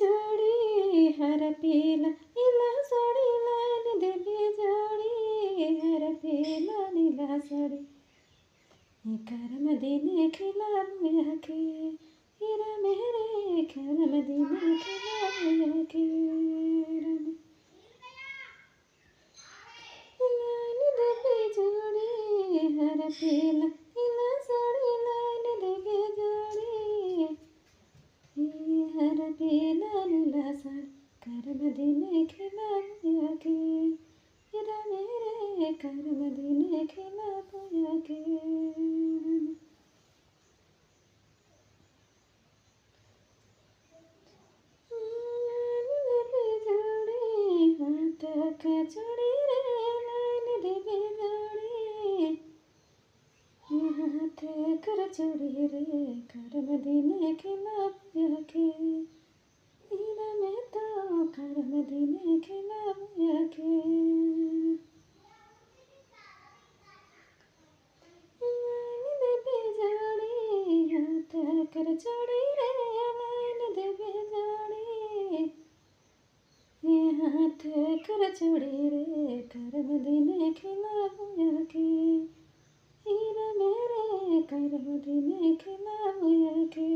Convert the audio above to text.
जोड़ी हर पीला नीला साड़ी लाइन देवी जोड़ी हर पीला नीला साड़ी करम दिन खिला बुया के हीरा मेरे करम दिन खिला बुया के लाइन देवी जोड़ी हर पीला नीला साड़ी लाइन देवी जोड़ी हर पीला नीला साड़ी करम दिन खिला बुया के हीरा मेरे करम दिन खिला बुया के चूड़ी रे लाइन देवी जोड़ी हाथ कर चूड़ी रे करम दिन खिला बुया के हीरा में तो करम दिन खिला बुया के लाइन देवी जोड़ी हाथ कर चूड़ी रे लाइन देवी जोड़ी हाथ कर चूड़ी रे करम दिन खिला बुया के हीरा मेरे करम दिन खिला बुया के।